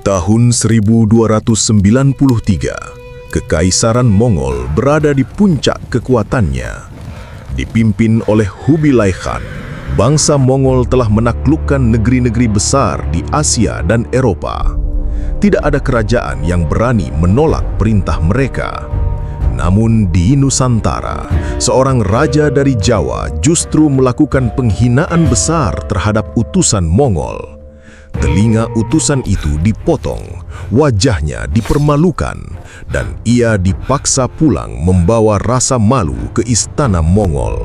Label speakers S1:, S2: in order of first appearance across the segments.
S1: Tahun 1293, Kekaisaran Mongol berada di puncak kekuatannya. Dipimpin oleh Kubilai Khan, bangsa Mongol telah menaklukkan negeri-negeri besar di Asia dan Eropa. Tidak ada kerajaan yang berani menolak perintah mereka. Namun di Nusantara, seorang raja dari Jawa justru melakukan penghinaan besar terhadap utusan Mongol. Telinga utusan itu dipotong, wajahnya dipermalukan, dan ia dipaksa pulang membawa rasa malu ke istana Mongol.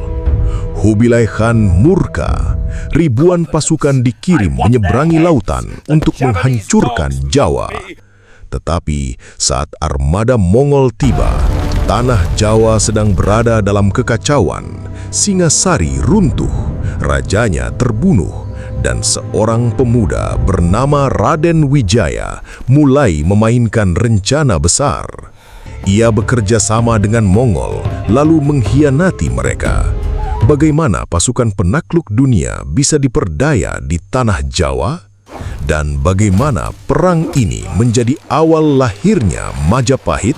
S1: Kubilai Khan murka. Ribuan pasukan dikirim menyeberangi lautan untuk menghancurkan Jawa. Tetapi saat armada Mongol tiba, tanah Jawa sedang berada dalam kekacauan. Singasari runtuh, rajanya terbunuh, dan seorang pemuda bernama Raden Wijaya mulai memainkan rencana besar. Ia bekerja sama dengan Mongol, lalu mengkhianati mereka. Bagaimana pasukan penakluk dunia bisa diperdaya di tanah Jawa? Dan bagaimana perang ini menjadi awal lahirnya Majapahit?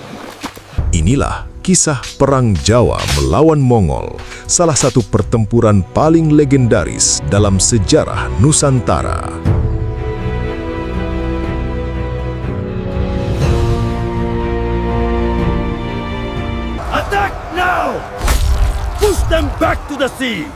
S1: Inilah kisah Perang Jawa melawan Mongol, salah satu pertempuran paling legendaris dalam sejarah Nusantara.
S2: Attack now! Push them back to the sea!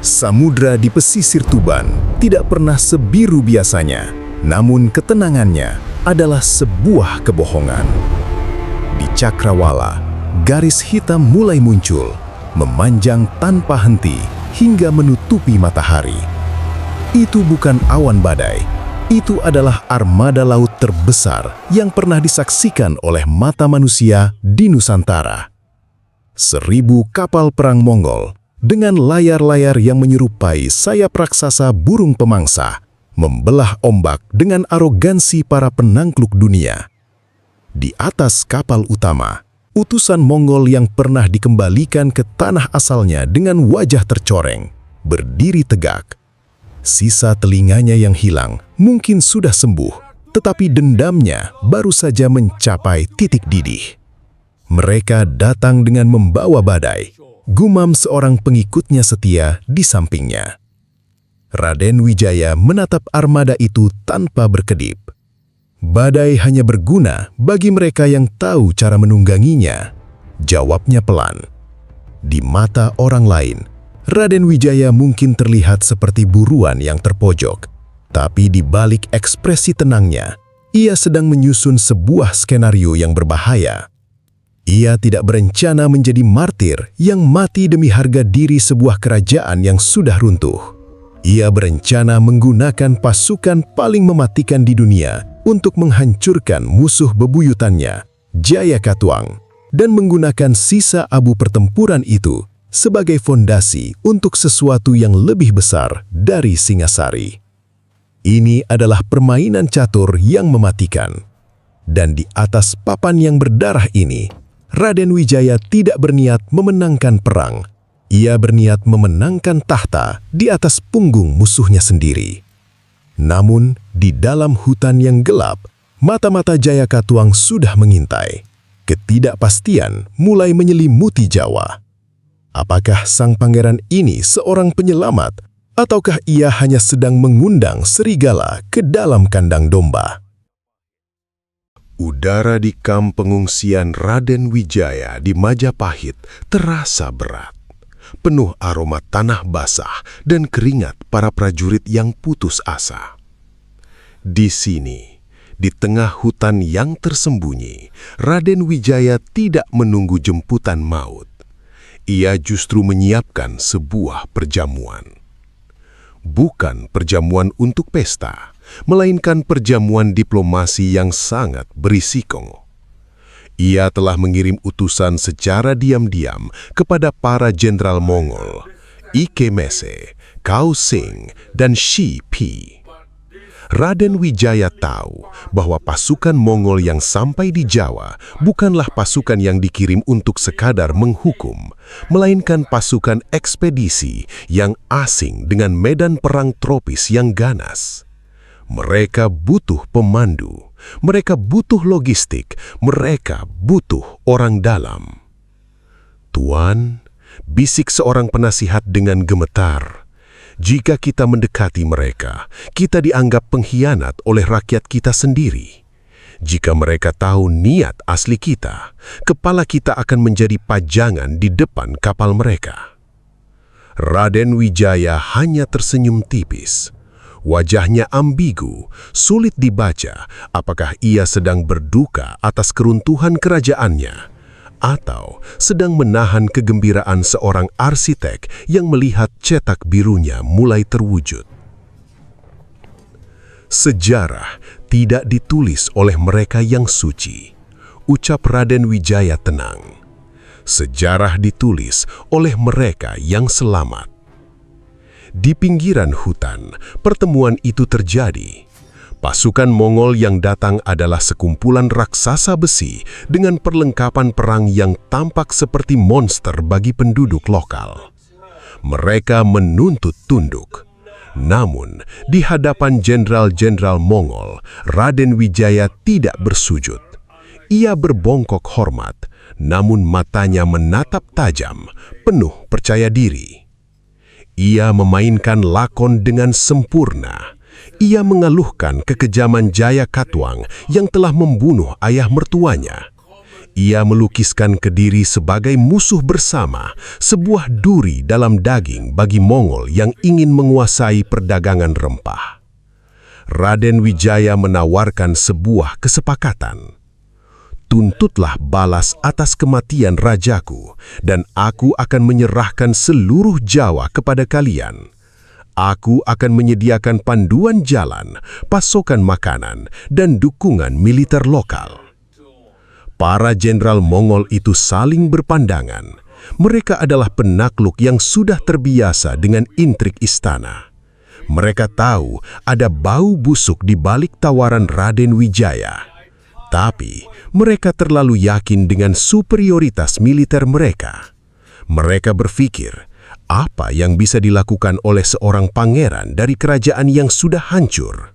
S1: Samudra di pesisir Tuban tidak pernah sebiru biasanya, namun ketenangannya adalah sebuah kebohongan. Di Cakrawala, garis hitam mulai muncul, memanjang tanpa henti hingga menutupi matahari. Itu bukan awan badai, itu adalah armada laut terbesar yang pernah disaksikan oleh mata manusia di Nusantara. 1000 kapal perang Mongol dengan layar-layar yang menyerupai sayap raksasa burung pemangsa, membelah ombak dengan arogansi para penakluk dunia. Di atas kapal utama, utusan Mongol yang pernah dikembalikan ke tanah asalnya dengan wajah tercoreng, berdiri tegak. Sisa telinganya yang hilang mungkin sudah sembuh, tetapi dendamnya baru saja mencapai titik didih. Mereka datang dengan membawa badai, gumam seorang pengikutnya setia di sampingnya. Raden Wijaya menatap armada itu tanpa berkedip. Badai hanya berguna bagi mereka yang tahu cara menungganginya. Jawabnya pelan. Di mata orang lain, Raden Wijaya mungkin terlihat seperti buruan yang terpojok. Tapi di balik ekspresi tenangnya, ia sedang menyusun sebuah skenario yang berbahaya. Ia tidak berencana menjadi martir yang mati demi harga diri sebuah kerajaan yang sudah runtuh. Ia berencana menggunakan pasukan paling mematikan di dunia untuk menghancurkan musuh bebuyutannya, Jayakatwang, dan menggunakan sisa abu pertempuran itu sebagai fondasi untuk sesuatu yang lebih besar dari Singasari. Ini adalah permainan catur yang mematikan. Dan di atas papan yang berdarah ini, Raden Wijaya tidak berniat memenangkan perang. Ia berniat memenangkan tahta di atas punggung musuhnya sendiri. Namun, di dalam hutan yang gelap, mata-mata Jayakatwang sudah mengintai. Ketidakpastian mulai menyelimuti Jawa. Apakah sang pangeran ini seorang penyelamat, ataukah ia hanya sedang mengundang serigala ke dalam kandang domba? Udara di kamp pengungsian Raden Wijaya di Majapahit terasa berat, penuh aroma tanah basah dan keringat para prajurit yang putus asa. Di sini, di tengah hutan yang tersembunyi, Raden Wijaya tidak menunggu jemputan maut. Ia justru menyiapkan sebuah perjamuan. Bukan perjamuan untuk pesta, melainkan perjamuan diplomasi yang sangat berisiko. Ia telah mengirim utusan secara diam-diam kepada para jenderal Mongol, Ike Mese, Cao Sing, dan Shi Pi.
S3: Raden Wijaya tahu bahwa pasukan Mongol yang sampai di Jawa bukanlah pasukan yang dikirim untuk sekadar menghukum, melainkan pasukan ekspedisi yang asing dengan medan perang tropis yang ganas. Mereka butuh pemandu, mereka butuh logistik, mereka butuh orang dalam. "Tuan," bisik seorang penasihat dengan gemetar, "jika kita mendekati mereka, kita dianggap pengkhianat oleh rakyat kita sendiri. Jika mereka tahu niat asli kita, kepala kita akan menjadi pajangan di depan kapal mereka." Raden Wijaya hanya tersenyum tipis. Wajahnya ambigu, sulit dibaca apakah ia sedang berduka atas keruntuhan kerajaannya atau sedang menahan kegembiraan seorang arsitek yang melihat cetak birunya mulai terwujud. "Sejarah tidak ditulis oleh mereka yang suci," ucap Raden Wijaya tenang. "Sejarah ditulis oleh mereka yang selamat." Di pinggiran hutan, pertemuan itu terjadi. Pasukan Mongol yang datang adalah sekumpulan raksasa besi dengan perlengkapan perang yang tampak seperti monster bagi penduduk lokal. Mereka menuntut tunduk. Namun, di hadapan jenderal-jenderal Mongol, Raden Wijaya tidak bersujud. Ia berbongkok hormat, namun matanya menatap tajam, penuh percaya diri. Ia memainkan lakon dengan sempurna. Ia mengeluhkan kekejaman Jaya Katuang yang telah membunuh ayah mertuanya. Ia melukiskan Kediri sebagai musuh bersama, sebuah duri dalam daging bagi Mongol yang ingin menguasai perdagangan rempah. Raden Wijaya menawarkan sebuah kesepakatan. "Tuntutlah balas atas kematian rajaku, dan aku akan menyerahkan seluruh Jawa kepada kalian. Aku akan menyediakan panduan jalan, pasokan makanan, dan dukungan militer lokal." Para jenderal Mongol itu saling berpandangan. Mereka adalah penakluk yang sudah terbiasa dengan intrik istana. Mereka tahu ada bau busuk di balik tawaran Raden Wijaya. Tapi mereka terlalu yakin dengan superioritas militer mereka. Mereka berpikir, apa yang bisa dilakukan oleh seorang pangeran dari kerajaan yang sudah hancur?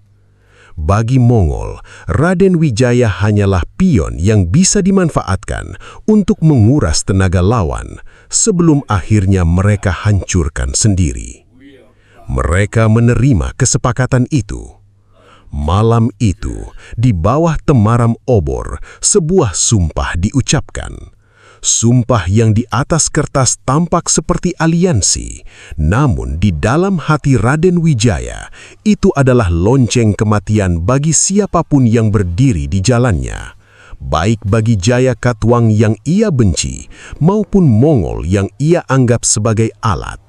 S3: Bagi Mongol, Raden Wijaya hanyalah pion yang bisa dimanfaatkan untuk menguras tenaga lawan sebelum akhirnya mereka hancurkan sendiri. Mereka menerima kesepakatan itu. Malam itu, di bawah temaram obor, sebuah sumpah diucapkan. Sumpah yang di atas kertas tampak seperti aliansi, namun di dalam hati Raden Wijaya, itu adalah lonceng kematian bagi siapapun yang berdiri di jalannya, baik bagi Jaya Katuang yang ia benci, maupun Mongol yang ia anggap sebagai alat.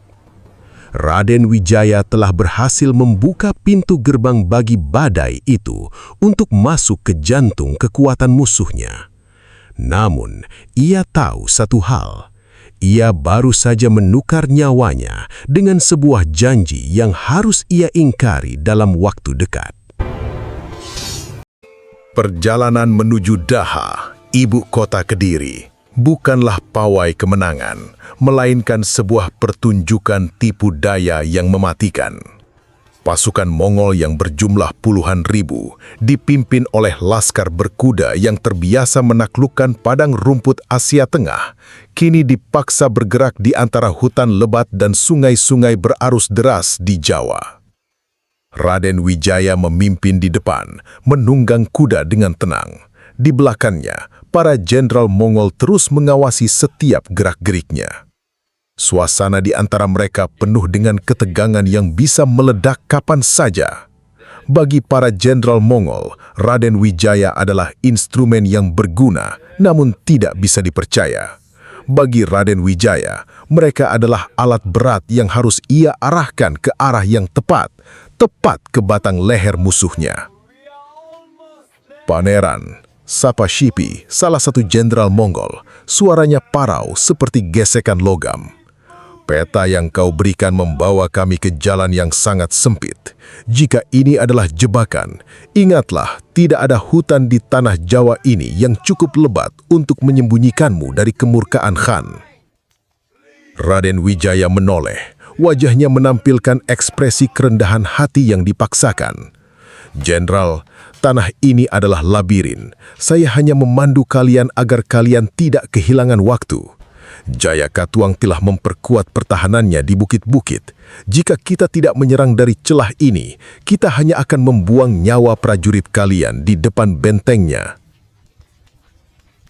S3: Raden Wijaya telah berhasil membuka pintu gerbang bagi badai itu untuk masuk ke jantung kekuatan musuhnya. Namun, ia tahu satu hal. Ia baru saja menukar nyawanya dengan sebuah janji yang harus ia ingkari dalam waktu dekat.
S1: Perjalanan menuju Daha, ibu kota Kediri, bukanlah pawai kemenangan, melainkan sebuah pertunjukan tipu daya yang mematikan. Pasukan Mongol yang berjumlah puluhan ribu, dipimpin oleh laskar berkuda yang terbiasa menaklukkan padang rumput Asia Tengah, kini dipaksa bergerak di antara hutan lebat dan sungai-sungai berarus deras di Jawa. Raden Wijaya memimpin di depan, menunggang kuda dengan tenang. Di belakangnya, para jenderal Mongol terus mengawasi setiap gerak-geriknya. Suasana di antara mereka penuh dengan ketegangan yang bisa meledak kapan saja. Bagi para jenderal Mongol, Raden Wijaya adalah instrumen yang berguna namun tidak bisa dipercaya. Bagi Raden Wijaya, mereka adalah alat berat yang harus ia arahkan ke arah yang tepat ke batang leher musuhnya. "Pangeran," sapa Shipi, salah satu jenderal Mongol, suaranya parau seperti gesekan logam. Peta yang kau berikan membawa kami ke jalan yang sangat sempit. Jika ini adalah jebakan, ingatlah tidak ada hutan di tanah Jawa ini yang cukup lebat untuk menyembunyikanmu dari kemurkaan Khan. Raden Wijaya menoleh, wajahnya menampilkan ekspresi kerendahan hati yang dipaksakan. Jenderal, tanah ini adalah labirin. Saya hanya memandu kalian agar kalian tidak kehilangan waktu. Jaya Katuang telah memperkuat pertahanannya di bukit-bukit. Jika kita tidak menyerang dari celah ini, kita hanya akan membuang nyawa prajurit kalian di depan bentengnya.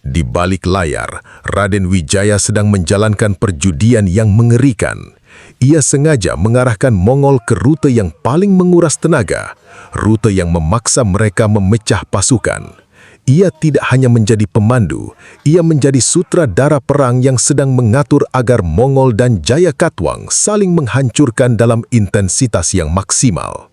S1: Di balik layar, Raden Wijaya sedang menjalankan perjudian yang mengerikan. Ia sengaja mengarahkan Mongol ke rute yang paling menguras tenaga, rute yang memaksa mereka memecah pasukan. Ia tidak hanya menjadi pemandu, ia menjadi sutradara perang yang sedang mengatur agar Mongol dan Jaya Katuang saling menghancurkan dalam intensitas yang maksimal.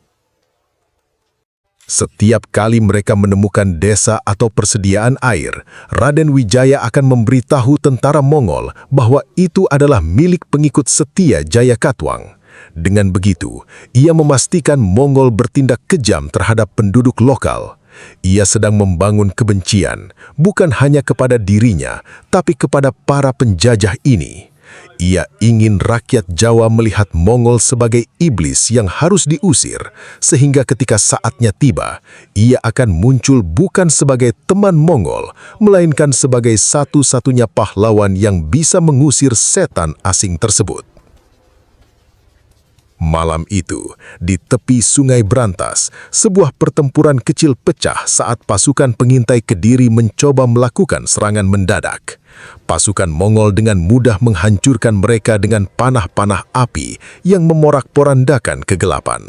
S1: Setiap kali mereka menemukan desa atau persediaan air, Raden Wijaya akan memberitahu tentara Mongol bahwa itu adalah milik pengikut setia Jaya Katuang. Dengan begitu, ia memastikan Mongol bertindak kejam terhadap penduduk lokal. Ia sedang membangun kebencian, bukan hanya kepada dirinya, tapi kepada para penjajah ini. Ia ingin rakyat Jawa melihat Mongol sebagai iblis yang harus diusir, sehingga ketika saatnya tiba, ia akan muncul bukan sebagai teman Mongol, melainkan sebagai satu-satunya pahlawan yang bisa mengusir setan asing tersebut. Malam itu, di tepi Sungai Brantas, sebuah pertempuran kecil pecah saat pasukan pengintai Kediri mencoba melakukan serangan mendadak. Pasukan Mongol dengan mudah menghancurkan mereka dengan panah-panah api yang memorak-porandakan kegelapan.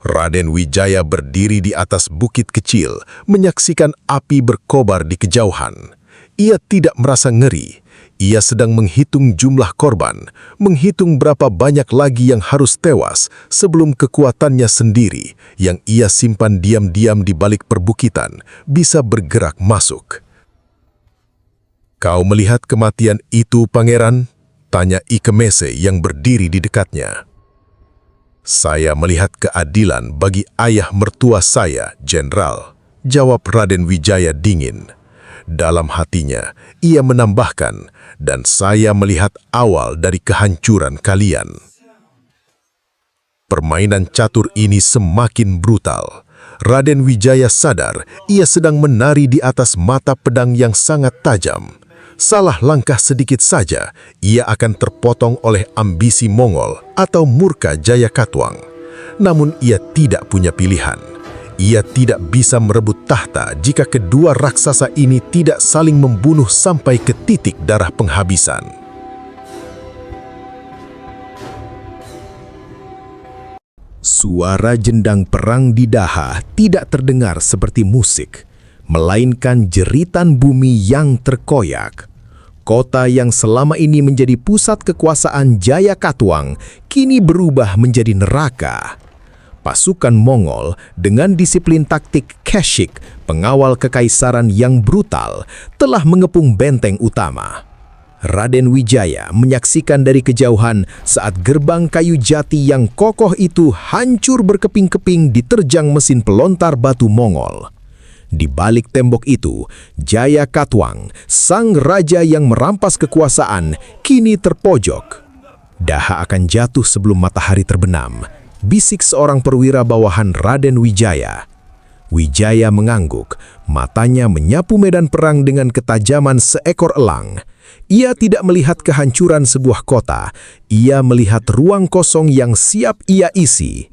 S1: Raden Wijaya berdiri di atas bukit kecil, menyaksikan api berkobar di kejauhan. Ia tidak merasa ngeri. Ia sedang menghitung jumlah korban, menghitung berapa banyak lagi yang harus tewas sebelum kekuatannya sendiri yang ia simpan diam-diam di balik perbukitan bisa bergerak masuk. "Kau melihat kematian itu, Pangeran?" tanya Ikemese yang berdiri di dekatnya. "Saya melihat keadilan bagi ayah mertua saya, Jenderal," jawab Raden Wijaya dingin. Dalam hatinya, ia menambahkan, "Dan saya melihat awal dari kehancuran kalian." Permainan catur ini semakin brutal. Raden Wijaya sadar ia sedang menari di atas mata pedang yang sangat tajam. Salah langkah sedikit saja, ia akan terpotong oleh ambisi Mongol atau murka Jaya Katuang. Namun ia tidak punya pilihan. Ia tidak bisa merebut tahta jika kedua raksasa ini tidak saling membunuh sampai ke titik darah penghabisan. Suara jendang perang di Daha tidak terdengar seperti musik, melainkan jeritan bumi yang terkoyak. Kota yang selama ini menjadi pusat kekuasaan Jaya Katuang kini berubah menjadi neraka. Pasukan Mongol dengan disiplin taktik Keshik, pengawal kekaisaran yang brutal, telah mengepung benteng utama. Raden Wijaya menyaksikan dari kejauhan saat gerbang kayu jati yang kokoh itu hancur berkeping-keping diterjang mesin pelontar batu Mongol. Di balik tembok itu, Jaya Katuang, sang raja yang merampas kekuasaan, kini terpojok. Daha akan jatuh sebelum matahari terbenam, bisik seorang perwira bawahan Raden Wijaya. Wijaya mengangguk, matanya menyapu medan perang dengan ketajaman seekor elang. Ia tidak melihat kehancuran sebuah kota, ia melihat ruang kosong yang siap ia isi.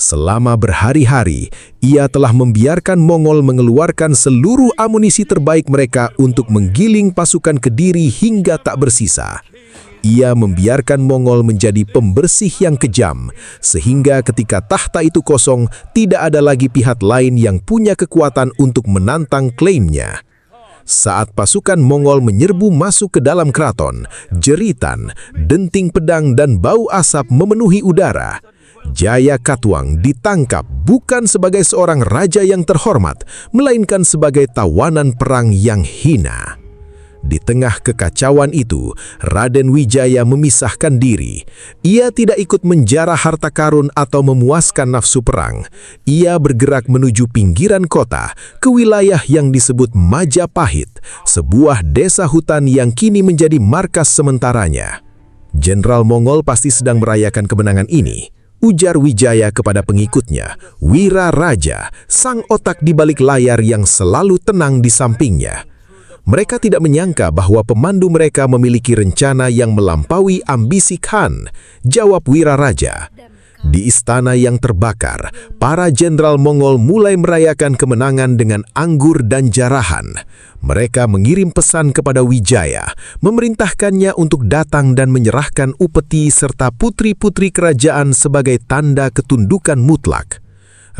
S1: Selama berhari-hari, ia telah membiarkan Mongol mengeluarkan seluruh amunisi terbaik mereka untuk menggiling pasukan Kediri hingga tak bersisa. Ia membiarkan Mongol menjadi pembersih yang kejam, sehingga ketika tahta itu kosong, tidak ada lagi pihak lain yang punya kekuatan untuk menantang klaimnya. Saat pasukan Mongol menyerbu masuk ke dalam keraton, jeritan, denting pedang dan bau asap memenuhi udara. Jaya Katuang ditangkap bukan sebagai seorang raja yang terhormat, melainkan sebagai tawanan perang yang hina. Di tengah kekacauan itu, Raden Wijaya memisahkan diri. Ia tidak ikut menjarah harta karun atau memuaskan nafsu perang. Ia bergerak menuju pinggiran kota, ke wilayah yang disebut Majapahit, sebuah desa hutan yang kini menjadi markas sementaranya. Jenderal Mongol pasti sedang merayakan kemenangan ini, ujar Wijaya kepada pengikutnya. Wira Raja, sang otak di balik layar yang selalu tenang di sampingnya. Mereka tidak menyangka bahwa pemandu mereka memiliki rencana yang melampaui ambisi Khan, jawab Wira Raja. Di istana yang terbakar, para jenderal Mongol mulai merayakan kemenangan dengan anggur dan jarahan. Mereka mengirim pesan kepada Wijaya, memerintahkannya untuk datang dan menyerahkan upeti serta putri-putri kerajaan sebagai tanda ketundukan mutlak.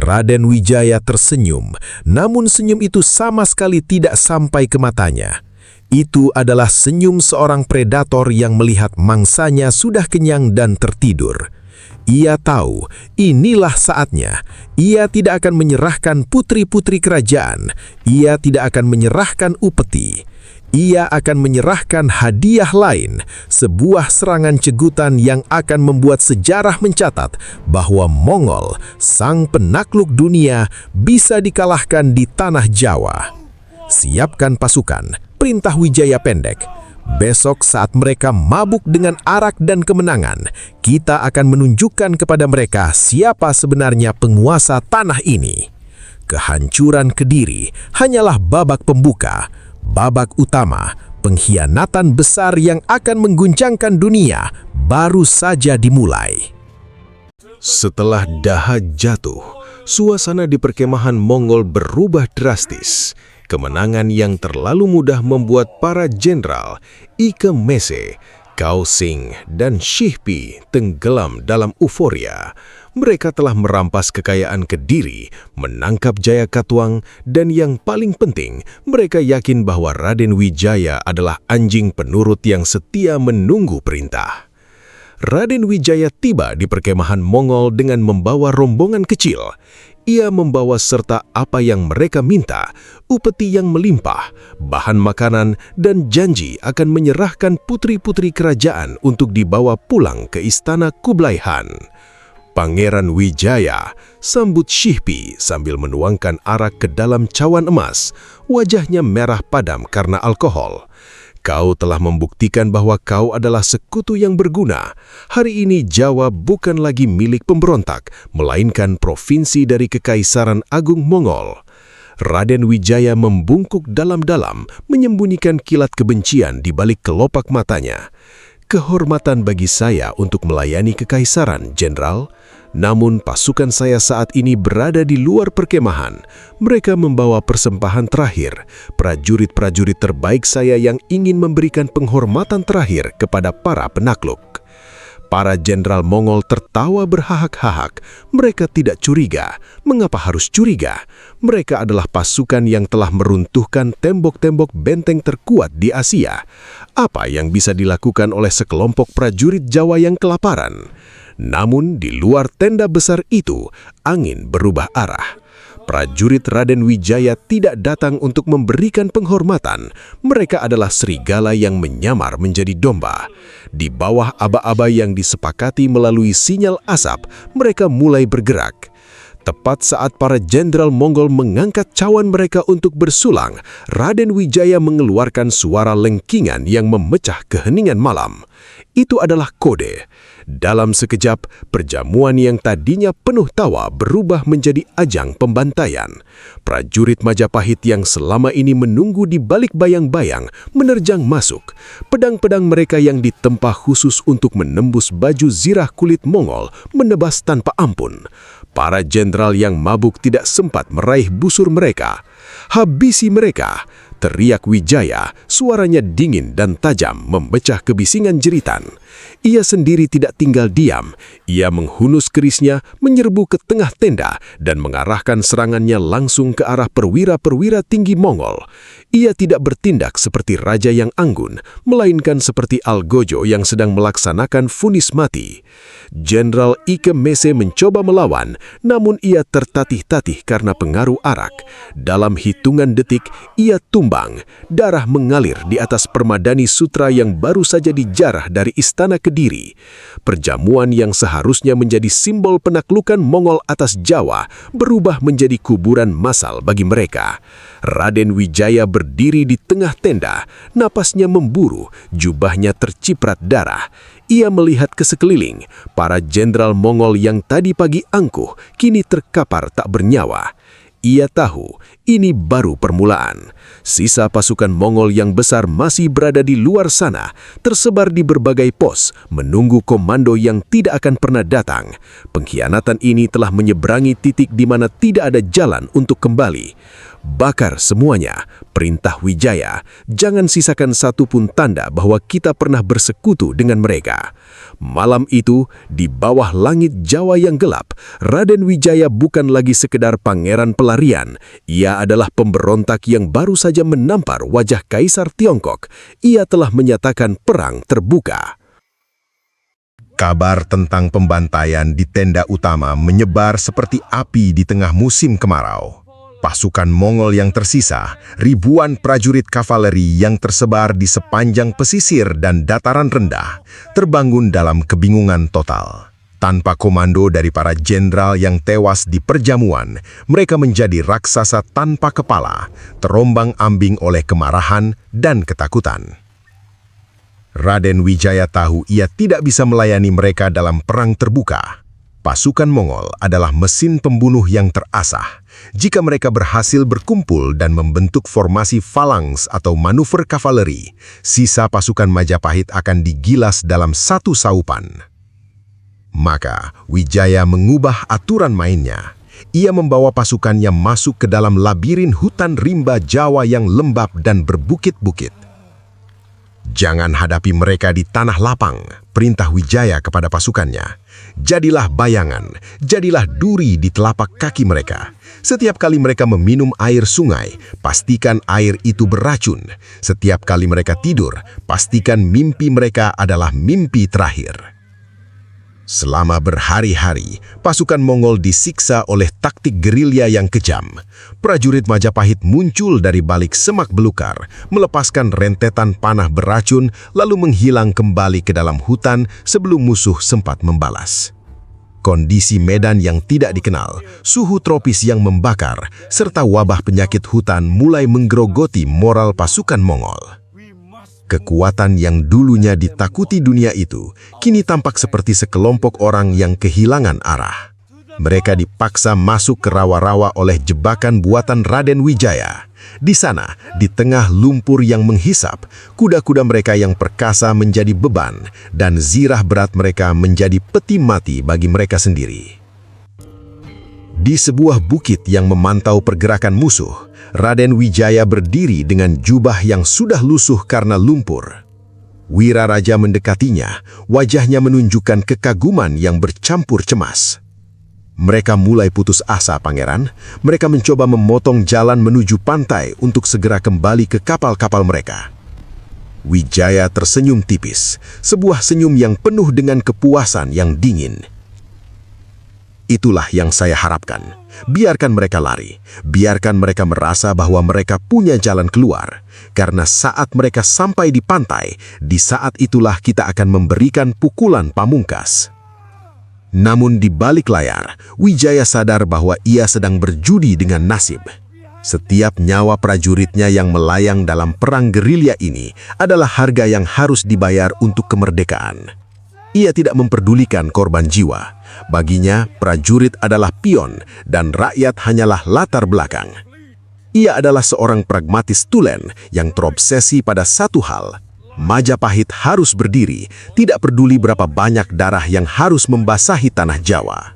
S1: Raden Wijaya tersenyum, namun senyum itu sama sekali tidak sampai ke matanya. Itu adalah senyum seorang predator yang melihat mangsanya sudah kenyang dan tertidur. Ia tahu inilah saatnya. Ia tidak akan menyerahkan putri-putri kerajaan. Ia tidak akan menyerahkan upeti. Ia akan menyerahkan hadiah lain, sebuah serangan cegutan yang akan membuat sejarah mencatat bahwa Mongol, sang penakluk dunia, bisa dikalahkan di tanah Jawa. Siapkan pasukan, perintah Wijaya pendek. Besok saat mereka mabuk dengan arak dan kemenangan, kita akan menunjukkan kepada mereka siapa sebenarnya penguasa tanah ini. Kehancuran Kediri hanyalah babak pembuka. Babak utama, pengkhianatan besar yang akan mengguncangkan dunia, baru saja dimulai.
S3: Setelah Daha jatuh, suasana di perkemahan Mongol berubah drastis. Kemenangan yang terlalu mudah membuat para jenderal Ike Mese, Gao Xing, dan Shihpi tenggelam dalam euforia. Mereka telah merampas kekayaan Kediri, menangkap Jaya Katuang, dan yang paling penting, mereka yakin bahwa Raden Wijaya adalah anjing penurut yang setia menunggu perintah. Raden Wijaya tiba di perkemahan Mongol dengan membawa rombongan kecil. Ia membawa serta apa yang mereka minta, upeti yang melimpah, bahan makanan, dan janji akan menyerahkan putri-putri kerajaan untuk dibawa pulang ke istana Kublai Khan. Pangeran Wijaya sambut Shihpi sambil menuangkan arak ke dalam cawan emas. Wajahnya merah padam karena alkohol. Kau telah membuktikan bahwa kau adalah sekutu yang berguna. Hari ini Jawa bukan lagi milik pemberontak, melainkan provinsi dari Kekaisaran Agung Mongol. Raden Wijaya membungkuk dalam-dalam, menyembunyikan kilat kebencian di balik kelopak matanya. Kehormatan bagi saya untuk melayani kekaisaran, Jenderal. Namun pasukan saya saat ini berada di luar perkemahan. Mereka membawa persembahan terakhir, prajurit-prajurit terbaik saya yang ingin memberikan penghormatan terakhir kepada para penakluk. Para jenderal Mongol tertawa berhahak-hahak. Mereka tidak curiga. Mengapa harus curiga? Mereka adalah pasukan yang telah meruntuhkan tembok-tembok benteng terkuat di Asia. Apa yang bisa dilakukan oleh sekelompok prajurit Jawa yang kelaparan? Namun di luar tenda besar itu, angin berubah arah. Prajurit Raden Wijaya tidak datang untuk memberikan penghormatan. Mereka adalah serigala yang menyamar menjadi domba. Di bawah aba-aba yang disepakati melalui sinyal asap, mereka mulai bergerak. Tepat saat para jenderal Mongol mengangkat cawan mereka untuk bersulang, Raden Wijaya mengeluarkan suara lengkingan yang memecah keheningan malam. Itu adalah kode. Dalam sekejap, perjamuan yang tadinya penuh tawa berubah menjadi ajang pembantaian. Prajurit Majapahit yang selama ini menunggu di balik bayang-bayang menerjang masuk. Pedang-pedang mereka yang ditempa khusus untuk menembus baju zirah kulit Mongol menebas tanpa ampun. Para jenderal yang mabuk tidak sempat meraih busur mereka. Habisi mereka! Teriak Wijaya, suaranya dingin dan tajam memecah kebisingan jeritan. Ia sendiri tidak tinggal diam. Ia menghunus kerisnya, menyerbu ke tengah tenda, dan mengarahkan serangannya langsung ke arah perwira-perwira tinggi Mongol. Ia tidak bertindak seperti raja yang anggun, melainkan seperti Algojo yang sedang melaksanakan vonis mati. Jenderal Ike Mese mencoba melawan, namun ia tertatih-tatih karena pengaruh arak. Dalam hitungan detik, ia tumbang tumbang, darah mengalir di atas permadani sutra yang baru saja dijarah dari istana Kediri. Perjamuan yang seharusnya menjadi simbol penaklukan Mongol atas Jawa berubah menjadi kuburan massal bagi mereka. Raden Wijaya berdiri di tengah tenda, napasnya memburu, jubahnya terciprat darah. Ia melihat ke sekeliling, para jenderal Mongol yang tadi pagi angkuh, kini terkapar tak bernyawa. Ia tahu ini baru permulaan. Sisa pasukan Mongol yang besar masih berada di luar sana, tersebar di berbagai pos, menunggu komando yang tidak akan pernah datang. Pengkhianatan ini telah menyeberangi titik di mana tidak ada jalan untuk kembali. Bakar semuanya, perintah Wijaya. Jangan sisakan satu pun tanda bahwa kita pernah bersekutu dengan mereka. Malam itu, di bawah langit Jawa yang gelap, Raden Wijaya bukan lagi sekedar pangeran pelarian. Ia adalah pemberontak yang baru saja menampar wajah Kaisar Tiongkok. Ia telah menyatakan perang terbuka.
S1: Kabar tentang pembantaian di tenda utama menyebar seperti api di tengah musim kemarau. Pasukan Mongol yang tersisa, ribuan prajurit kavaleri yang tersebar di sepanjang pesisir dan dataran rendah, terbangun dalam kebingungan total. Tanpa komando dari para jenderal yang tewas di perjamuan, mereka menjadi raksasa tanpa kepala, terombang-ambing oleh kemarahan dan ketakutan. Raden Wijaya tahu ia tidak bisa melayani mereka dalam perang terbuka. Pasukan Mongol adalah mesin pembunuh yang terasah. Jika mereka berhasil berkumpul dan membentuk formasi falangs atau manuver kavaleri, sisa pasukan Majapahit akan digilas dalam satu saupan. Maka, Wijaya mengubah aturan mainnya. Ia membawa pasukannya masuk ke dalam labirin hutan rimba Jawa yang lembab dan berbukit-bukit. Jangan hadapi mereka di tanah lapang, perintah Wijaya kepada pasukannya. Jadilah bayangan, jadilah duri di telapak kaki mereka. Setiap kali mereka meminum air sungai, pastikan air itu beracun. Setiap kali mereka tidur, pastikan mimpi mereka adalah mimpi terakhir. Selama berhari-hari, pasukan Mongol disiksa oleh taktik gerilya yang kejam. Prajurit Majapahit muncul dari balik semak belukar, melepaskan rentetan panah beracun, lalu menghilang kembali ke dalam hutan sebelum musuh sempat membalas. Kondisi medan yang tidak dikenal, suhu tropis yang membakar, serta wabah penyakit hutan mulai menggerogoti moral pasukan Mongol. Kekuatan yang dulunya ditakuti dunia itu, kini tampak seperti sekelompok orang yang kehilangan arah. Mereka dipaksa masuk ke rawa-rawa oleh jebakan buatan Raden Wijaya. Di sana, di tengah lumpur yang menghisap, kuda-kuda mereka yang perkasa menjadi beban, dan zirah berat mereka menjadi peti mati bagi mereka sendiri. Di sebuah bukit yang memantau pergerakan musuh, Raden Wijaya berdiri dengan jubah yang sudah lusuh karena lumpur. Wiraraja mendekatinya, wajahnya menunjukkan kekaguman yang bercampur cemas. Mereka mulai putus asa, Pangeran. Mereka mencoba memotong jalan menuju pantai untuk segera kembali ke kapal-kapal mereka. Wijaya tersenyum tipis, sebuah senyum yang penuh dengan kepuasan yang dingin. Itulah yang saya harapkan. Biarkan mereka lari. Biarkan mereka merasa bahwa mereka punya jalan keluar. Karena saat mereka sampai di pantai, di saat itulah kita akan memberikan pukulan pamungkas. Namun di balik layar, Wijaya sadar bahwa ia sedang berjudi dengan nasib. Setiap nyawa prajuritnya yang melayang dalam perang gerilya ini adalah harga yang harus dibayar untuk kemerdekaan. Ia tidak memperdulikan korban jiwa. Baginya, prajurit adalah pion dan rakyat hanyalah latar belakang. Ia adalah seorang pragmatis tulen yang terobsesi pada satu hal. Majapahit harus berdiri, tidak peduli berapa banyak darah yang harus membasahi tanah Jawa.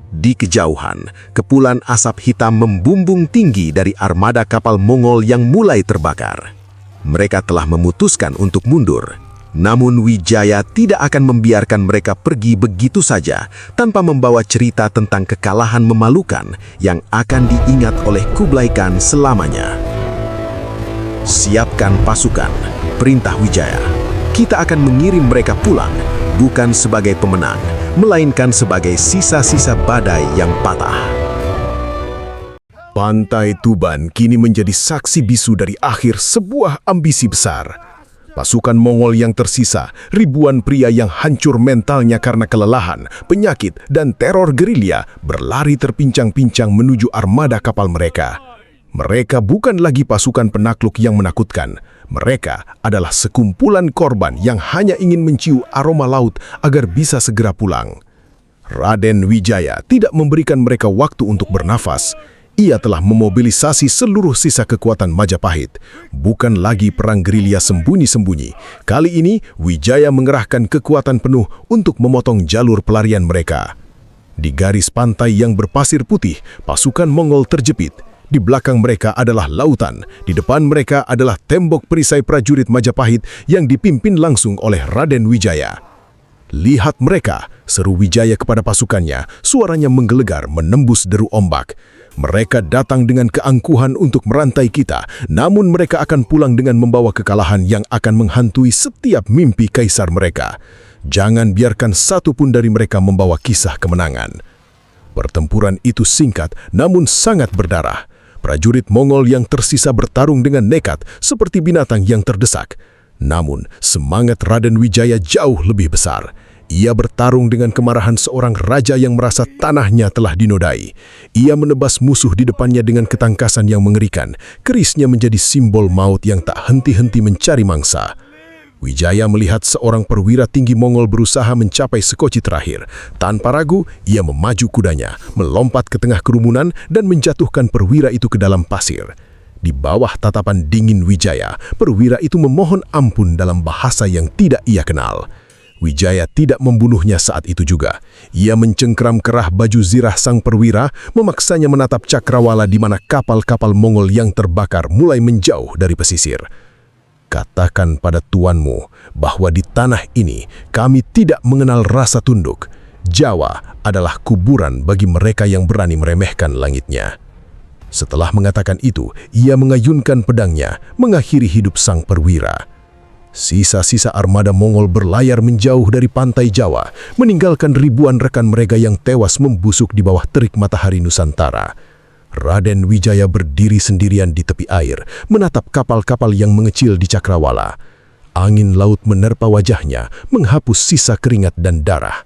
S1: Di kejauhan, kepulan asap hitam membumbung tinggi dari armada kapal Mongol yang mulai terbakar. Mereka telah memutuskan untuk mundur. Namun Wijaya tidak akan membiarkan mereka pergi begitu saja tanpa membawa cerita tentang kekalahan memalukan yang akan diingat oleh Kublai Khan selamanya. Siapkan pasukan, perintah Wijaya. Kita akan mengirim mereka pulang, bukan sebagai pemenang, melainkan sebagai sisa-sisa badai yang patah. Pantai Tuban kini menjadi saksi bisu dari akhir sebuah ambisi besar. Pasukan Mongol yang tersisa, ribuan pria yang hancur mentalnya karena kelelahan, penyakit, dan teror gerilya berlari terpincang-pincang menuju armada kapal mereka. Mereka bukan lagi pasukan penakluk yang menakutkan. Mereka adalah sekumpulan korban yang hanya ingin mencium aroma laut agar bisa segera pulang. Raden Wijaya tidak memberikan mereka waktu untuk bernafas. Ia telah memobilisasi seluruh sisa kekuatan Majapahit. Bukan lagi perang gerilya sembunyi-sembunyi. Kali ini, Wijaya mengerahkan kekuatan penuh untuk memotong jalur pelarian mereka. Di garis pantai yang berpasir putih, pasukan Mongol terjepit. Di belakang mereka adalah lautan. Di depan mereka adalah tembok perisai prajurit Majapahit yang dipimpin langsung oleh Raden Wijaya. "Lihat mereka," seru Wijaya kepada pasukannya. Suaranya menggelegar menembus deru ombak. "Mereka datang dengan keangkuhan untuk merantai kita, namun mereka akan pulang dengan membawa kekalahan yang akan menghantui setiap mimpi kaisar mereka. Jangan biarkan satu pun dari mereka membawa kisah kemenangan." Pertempuran itu singkat namun sangat berdarah. Prajurit Mongol yang tersisa bertarung dengan nekat seperti binatang yang terdesak. Namun, semangat Raden Wijaya jauh lebih besar. Ia bertarung dengan kemarahan seorang raja yang merasa tanahnya telah dinodai. Ia menebas musuh di depannya dengan ketangkasan yang mengerikan. Kerisnya menjadi simbol maut yang tak henti-henti mencari mangsa. Wijaya melihat seorang perwira tinggi Mongol berusaha mencapai sekoci terakhir. Tanpa ragu, ia memaju kudanya, melompat ke tengah kerumunan dan menjatuhkan perwira itu ke dalam pasir. Di bawah tatapan dingin Wijaya, perwira itu memohon ampun dalam bahasa yang tidak ia kenal. Wijaya tidak membunuhnya saat itu juga. Ia mencengkram kerah baju zirah sang perwira, memaksanya menatap cakrawala di mana kapal-kapal Mongol yang terbakar mulai menjauh dari pesisir. "Katakan pada tuanmu bahwa di tanah ini kami tidak mengenal rasa tunduk. Jawa adalah kuburan bagi mereka yang berani meremehkan langitnya." Setelah mengatakan itu, ia mengayunkan pedangnya, mengakhiri hidup sang perwira. Sisa-sisa armada Mongol berlayar menjauh dari pantai Jawa, meninggalkan ribuan rekan mereka yang tewas membusuk di bawah terik matahari Nusantara. Raden Wijaya berdiri sendirian di tepi air, menatap kapal-kapal yang mengecil di cakrawala. Angin laut menerpa wajahnya, menghapus sisa keringat dan darah.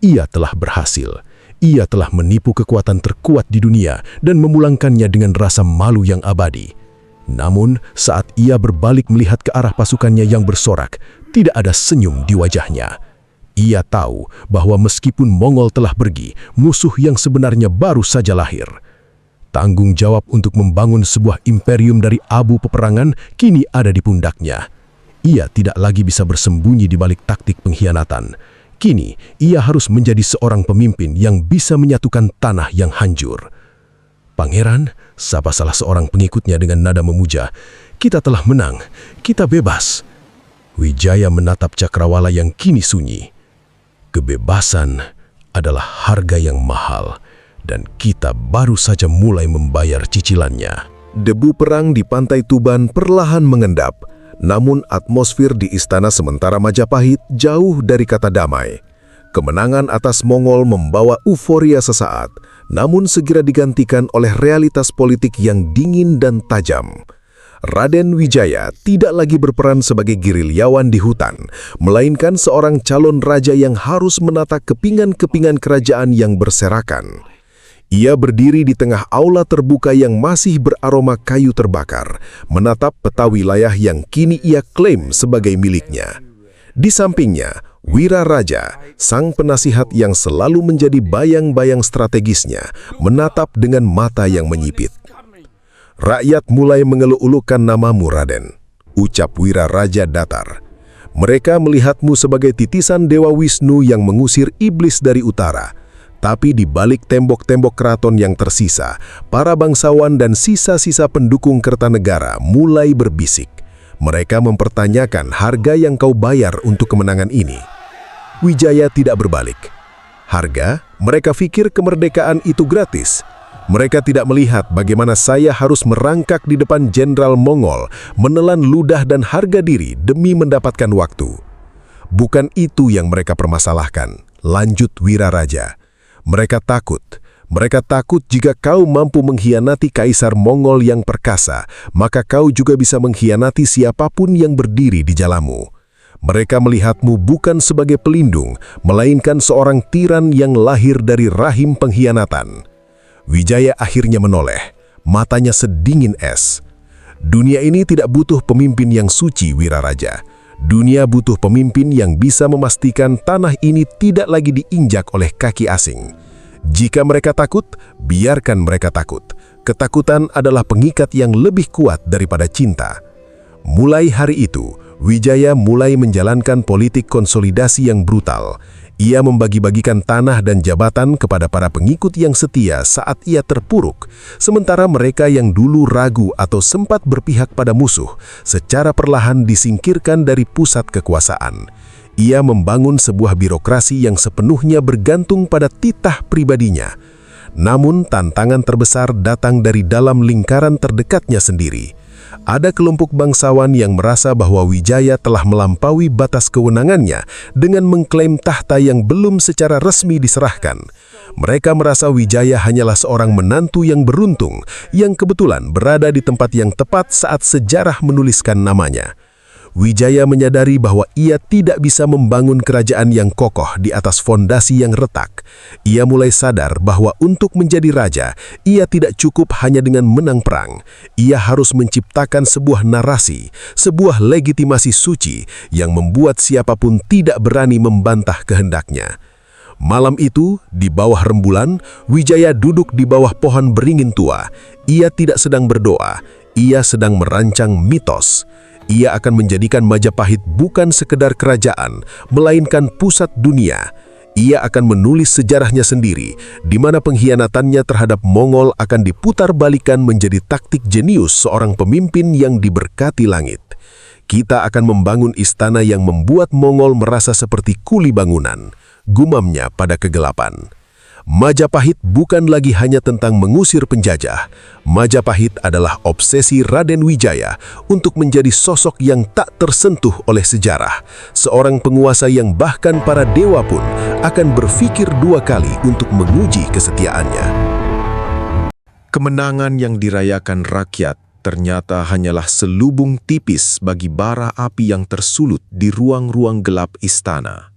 S1: Ia telah berhasil. Ia telah menipu kekuatan terkuat di dunia dan memulangkannya dengan rasa malu yang abadi. Namun, saat ia berbalik melihat ke arah pasukannya yang bersorak, tidak ada senyum di wajahnya. Ia tahu bahwa meskipun Mongol telah pergi, musuh yang sebenarnya baru saja lahir. Tanggung jawab untuk membangun sebuah imperium dari abu peperangan kini ada di pundaknya. Ia tidak lagi bisa bersembunyi di balik taktik pengkhianatan. Kini, ia harus menjadi seorang pemimpin yang bisa menyatukan tanah yang hancur. "Pangeran," sapa salah seorang pengikutnya dengan nada memuja, "kita telah menang, kita bebas." Wijaya menatap cakrawala yang kini sunyi. Kebebasan adalah harga yang mahal. Dan kita baru saja mulai membayar cicilannya. Debu perang di pantai Tuban perlahan mengendap, namun atmosfer di istana sementara Majapahit jauh dari kata damai. Kemenangan atas Mongol membawa euforia sesaat, namun segera digantikan oleh realitas politik yang dingin dan tajam. Raden Wijaya tidak lagi berperan sebagai gerilyawan di hutan, melainkan seorang calon raja yang harus menata kepingan-kepingan kerajaan yang berserakan. Ia berdiri di tengah aula terbuka yang masih beraroma kayu terbakar, menatap peta wilayah yang kini ia klaim sebagai miliknya. Di sampingnya, Wira Raja, sang penasihat yang selalu menjadi bayang-bayang strategisnya, menatap dengan mata yang menyipit. "Rakyat mulai mengeluh-ulukan namamu, Raden," ucap Wira Raja datar. "Mereka melihatmu sebagai titisan Dewa Wisnu yang mengusir iblis dari utara. Tapi di balik tembok-tembok keraton yang tersisa, para bangsawan dan sisa-sisa pendukung Kertanegara mulai berbisik. Mereka mempertanyakan harga yang kau bayar untuk kemenangan ini." Wijaya tidak berbalik. Harga? Mereka pikir kemerdekaan itu gratis. Mereka tidak melihat bagaimana saya harus merangkak di depan Jenderal Mongol, menelan ludah dan harga diri demi mendapatkan waktu. "Bukan itu yang mereka permasalahkan," lanjut Wira Raja. "Mereka takut
S3: Mereka takut jika kau mampu mengkhianati Kaisar Mongol yang perkasa, maka kau juga bisa mengkhianati siapapun yang berdiri di jalanmu. Mereka melihatmu bukan sebagai pelindung, melainkan seorang tiran yang lahir dari rahim pengkhianatan. Wijaya akhirnya menoleh, matanya sedingin es. Dunia ini tidak butuh pemimpin yang suci, Wiraraja. Dunia butuh pemimpin yang bisa memastikan tanah ini tidak lagi diinjak oleh kaki asing. Jika mereka takut, biarkan mereka takut. Ketakutan adalah pengikat yang lebih kuat daripada cinta. Mulai hari itu, Wijaya mulai menjalankan politik konsolidasi yang brutal. Ia membagi-bagikan tanah dan jabatan kepada para pengikut yang setia saat ia terpuruk, sementara mereka yang dulu ragu atau sempat berpihak pada musuh, secara perlahan disingkirkan dari pusat kekuasaan. Ia membangun sebuah birokrasi yang sepenuhnya bergantung pada titah pribadinya. Namun tantangan terbesar datang dari dalam lingkaran terdekatnya sendiri. Ada kelompok bangsawan yang merasa bahwa Wijaya telah melampaui batas kewenangannya dengan mengklaim tahta yang belum secara resmi diserahkan. Mereka merasa Wijaya hanyalah seorang menantu yang beruntung, yang kebetulan berada di tempat yang tepat saat sejarah menuliskan namanya. Wijaya menyadari bahwa ia tidak bisa membangun kerajaan yang kokoh di atas fondasi yang retak. Ia mulai sadar bahwa untuk menjadi raja, ia tidak cukup hanya dengan menang perang. Ia harus menciptakan sebuah narasi, sebuah legitimasi suci yang membuat siapapun tidak berani membantah kehendaknya. Malam itu, di bawah rembulan, Wijaya duduk di bawah pohon beringin tua. Ia tidak sedang berdoa, ia sedang merancang mitos. Ia akan menjadikan Majapahit bukan sekedar kerajaan, melainkan pusat dunia. Ia akan menulis sejarahnya sendiri, di mana pengkhianatannya terhadap Mongol akan diputarbalikkan menjadi taktik jenius seorang pemimpin yang diberkati langit. Kita akan membangun istana yang membuat Mongol merasa seperti kuli bangunan, gumamnya pada kegelapan. Majapahit bukan lagi hanya tentang mengusir penjajah. Majapahit adalah obsesi Raden Wijaya untuk menjadi sosok yang tak tersentuh oleh sejarah. Seorang penguasa yang bahkan para dewa pun akan berpikir dua kali untuk menguji kesetiaannya. Kemenangan yang dirayakan rakyat ternyata hanyalah selubung tipis bagi bara api yang tersulut di ruang-ruang gelap istana.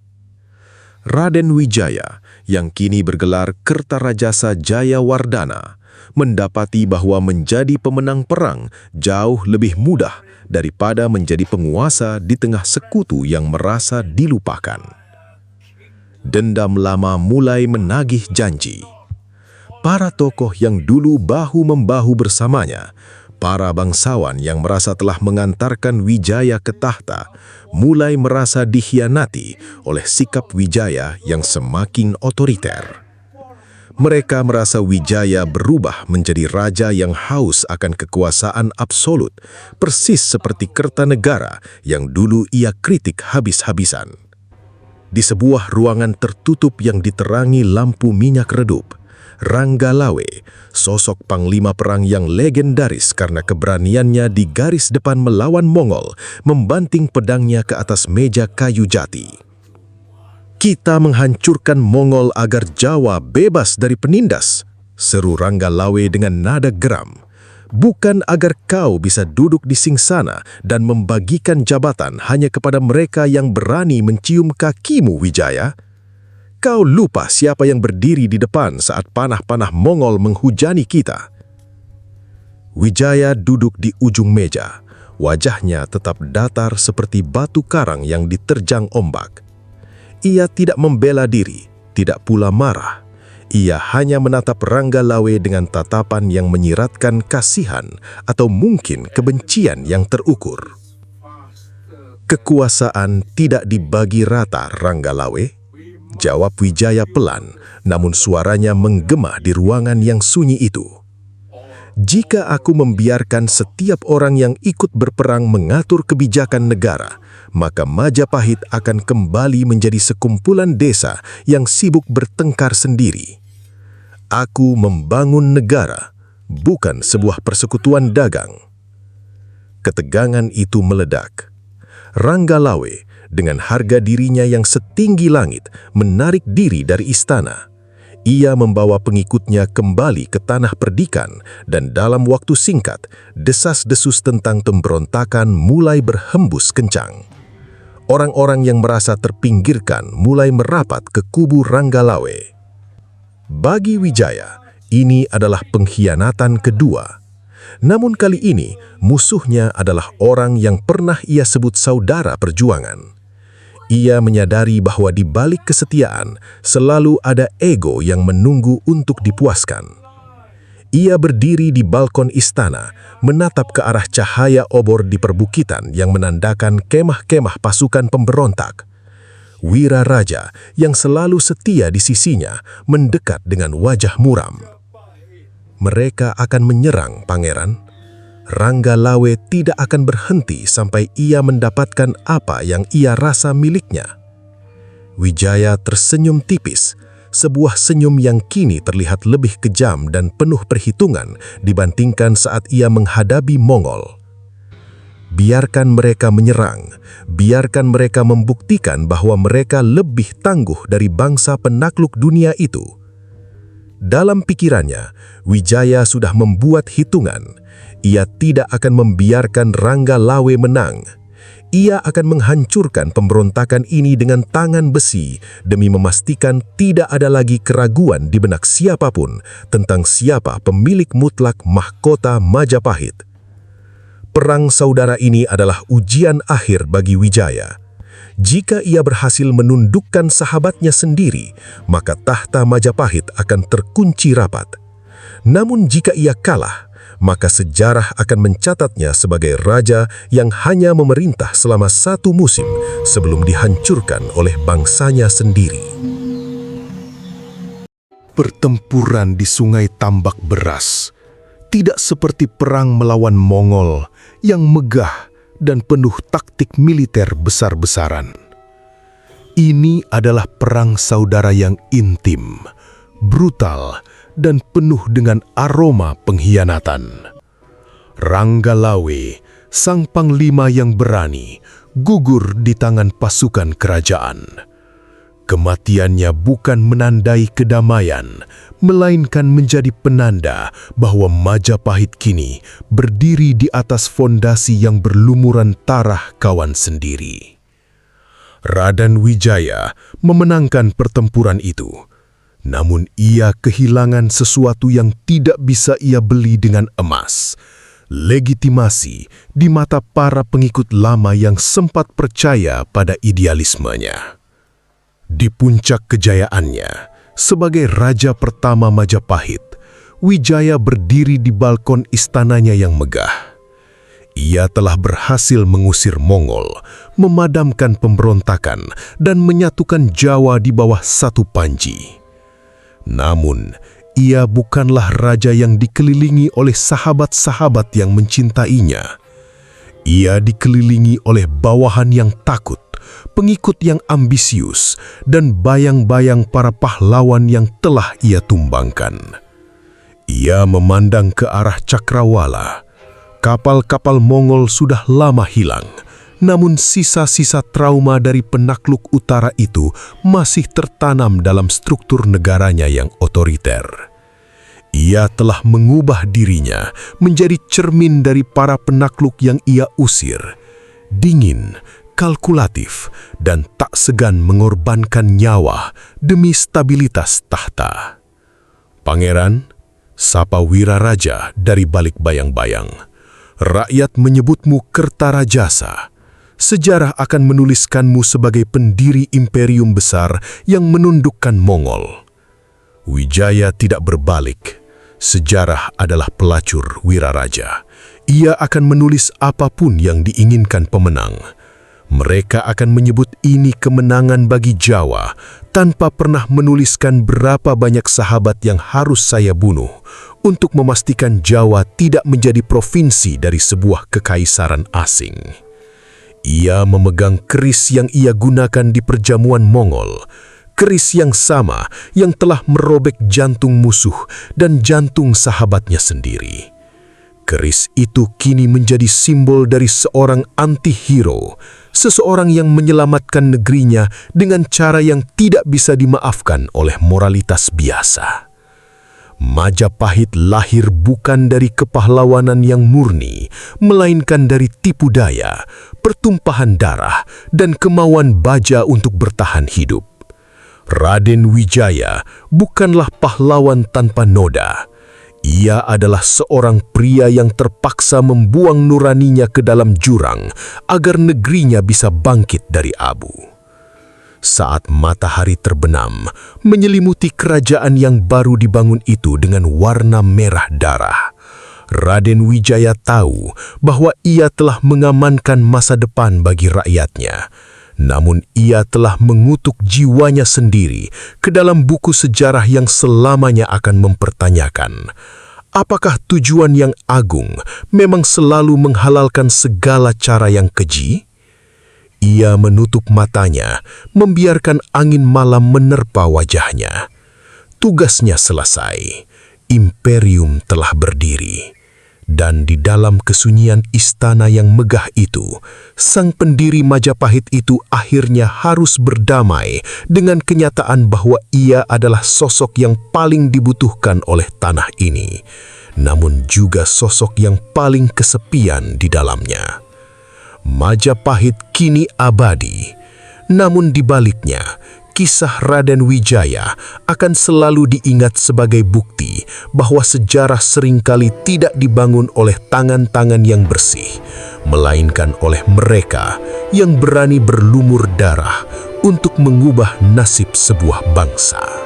S3: Raden Wijaya, yang kini bergelar Kertarajasa Jayawardana, mendapati bahwa menjadi pemenang perang jauh lebih mudah daripada menjadi penguasa di tengah sekutu yang merasa dilupakan. Dendam lama mulai menagih janji. Para tokoh yang dulu bahu-membahu bersamanya, para bangsawan yang merasa telah mengantarkan Wijaya ke tahta, mulai merasa dikhianati oleh sikap Wijaya yang semakin otoriter. Mereka merasa Wijaya berubah menjadi raja yang haus akan kekuasaan absolut, persis seperti Kertanegara yang dulu ia kritik habis-habisan. Di sebuah ruangan tertutup yang diterangi lampu minyak redup, Ranggalawe, sosok panglima perang yang legendaris karena keberaniannya di garis depan melawan Mongol, membanting pedangnya ke atas meja kayu jati. "Kita menghancurkan Mongol agar Jawa bebas dari penindas," seru Ranggalawe dengan nada geram. "Bukan agar kau bisa duduk di singsana dan membagikan jabatan hanya kepada mereka yang berani mencium kakimu, Wijaya. Kau lupa siapa yang berdiri di depan saat panah-panah Mongol menghujani kita." Wijaya duduk di ujung meja. Wajahnya tetap datar seperti batu karang yang diterjang ombak. Ia tidak membela diri, tidak pula marah. Ia hanya menatap Ranggalawe dengan tatapan yang menyiratkan kasihan atau mungkin kebencian yang terukur. "Kekuasaan tidak dibagi rata, Ranggalawe," jawab Wijaya pelan, namun suaranya menggema di ruangan yang sunyi itu. "Jika aku membiarkan setiap orang yang ikut berperang mengatur kebijakan negara, maka Majapahit akan kembali menjadi sekumpulan desa yang sibuk bertengkar sendiri. Aku membangun negara, bukan sebuah persekutuan dagang." Ketegangan itu meledak. Ranggalawe, dengan harga dirinya yang setinggi langit, menarik diri dari istana.
S1: Ia membawa pengikutnya kembali ke tanah perdikan dan dalam waktu singkat, desas-desus tentang pemberontakan mulai berhembus kencang. Orang-orang yang merasa terpinggirkan mulai merapat ke kubu Ranggalawe. Bagi Wijaya, ini adalah pengkhianatan kedua. Namun kali ini, musuhnya adalah orang yang pernah ia sebut saudara perjuangan. Ia menyadari bahwa di balik kesetiaan selalu ada ego yang menunggu untuk dipuaskan. Ia berdiri di balkon istana, menatap ke arah cahaya obor di perbukitan yang menandakan kemah-kemah pasukan pemberontak. Wira Raja yang selalu setia di sisinya mendekat dengan wajah muram. Mereka akan menyerang, Pangeran. Ranggalawe tidak akan berhenti sampai ia mendapatkan apa yang ia rasa miliknya. Wijaya tersenyum tipis, sebuah senyum yang kini terlihat lebih kejam dan penuh perhitungan dibandingkan saat ia menghadapi Mongol. Biarkan mereka menyerang, biarkan mereka membuktikan bahwa mereka lebih tangguh dari bangsa penakluk dunia itu. Dalam pikirannya, Wijaya sudah membuat hitungan. Ia tidak akan membiarkan Ranggalawe menang. Ia akan menghancurkan pemberontakan ini dengan tangan besi demi memastikan tidak ada lagi keraguan di benak siapapun tentang siapa pemilik mutlak mahkota Majapahit. Perang saudara ini adalah ujian akhir bagi Wijaya. Jika ia berhasil menundukkan sahabatnya sendiri, maka tahta Majapahit akan terkunci rapat. Namun jika ia kalah, maka sejarah akan mencatatnya sebagai raja yang hanya memerintah selama 1 musim sebelum dihancurkan oleh bangsanya sendiri.
S3: Pertempuran di Sungai Tambak Beras tidak seperti perang melawan Mongol yang megah dan penuh taktik militer besar-besaran. Ini adalah perang saudara yang intim, brutal, dan penuh dengan aroma pengkhianatan. Ranggalawe, sang panglima yang berani, gugur di tangan pasukan kerajaan. Kematiannya bukan menandai kedamaian, melainkan menjadi penanda bahwa Majapahit kini berdiri di atas fondasi yang berlumuran tarah kawan sendiri. Raden Wijaya memenangkan pertempuran itu. Namun ia kehilangan sesuatu yang tidak bisa ia beli dengan emas. Legitimasi di mata para pengikut lama yang sempat percaya pada idealismenya. Di puncak kejayaannya, sebagai raja pertama Majapahit, Wijaya berdiri di balkon istananya yang megah. Ia telah berhasil mengusir Mongol, memadamkan pemberontakan, dan menyatukan Jawa di bawah satu panji. Namun, ia bukanlah raja yang dikelilingi oleh sahabat-sahabat yang mencintainya. Ia dikelilingi oleh bawahan yang takut, pengikut yang ambisius, dan bayang-bayang para pahlawan yang telah ia tumbangkan. Ia memandang ke arah Cakrawala. Kapal-kapal Mongol sudah lama hilang. Namun sisa-sisa trauma dari penakluk utara itu masih tertanam dalam struktur negaranya yang otoriter. Ia telah mengubah dirinya menjadi cermin dari para penakluk yang ia usir. Dingin, kalkulatif, dan tak segan mengorbankan nyawa demi stabilitas tahta. Pangeran, sapa Wira Raja dari balik bayang-bayang. Rakyat menyebutmu Kertarajasa. Sejarah akan menuliskanmu sebagai pendiri imperium besar yang menundukkan Mongol. Wijaya tidak berbalik. Sejarah adalah pelacur Wira Raja. Ia akan menulis apapun yang diinginkan pemenang. Mereka akan menyebut ini kemenangan bagi Jawa tanpa pernah menuliskan berapa banyak sahabat yang harus saya bunuh untuk memastikan Jawa tidak menjadi provinsi dari sebuah kekaisaran asing. Ia memegang keris yang ia gunakan di perjamuan Mongol, keris yang sama yang telah merobek jantung musuh dan jantung sahabatnya sendiri. Keris itu kini menjadi simbol dari seorang anti-hero, seseorang yang menyelamatkan negerinya dengan cara yang tidak bisa dimaafkan oleh moralitas biasa. Majapahit lahir bukan dari kepahlawanan yang murni, melainkan dari tipu daya, pertumpahan darah, dan kemauan baja untuk bertahan hidup. Raden Wijaya bukanlah pahlawan tanpa noda. Ia adalah seorang pria yang terpaksa membuang nuraninya ke dalam jurang agar negerinya bisa bangkit dari abu. Saat matahari terbenam, menyelimuti kerajaan yang baru dibangun itu dengan warna merah darah, Raden Wijaya tahu bahwa ia telah mengamankan masa depan bagi rakyatnya. Namun ia telah mengutuk jiwanya sendiri ke dalam buku sejarah yang selamanya akan mempertanyakan, apakah tujuan yang agung memang selalu menghalalkan segala cara yang keji? Ia menutup matanya, membiarkan angin malam menerpa wajahnya. Tugasnya selesai, imperium telah berdiri. Dan di dalam kesunyian istana yang megah itu, sang pendiri Majapahit itu akhirnya harus berdamai dengan kenyataan bahwa ia adalah sosok yang paling dibutuhkan oleh tanah ini, namun juga sosok yang paling kesepian di dalamnya. Majapahit kini abadi, namun di baliknya, kisah Raden Wijaya akan selalu diingat sebagai bukti bahwa sejarah seringkali tidak dibangun oleh tangan-tangan yang bersih, melainkan oleh mereka yang berani berlumur darah untuk mengubah nasib sebuah bangsa.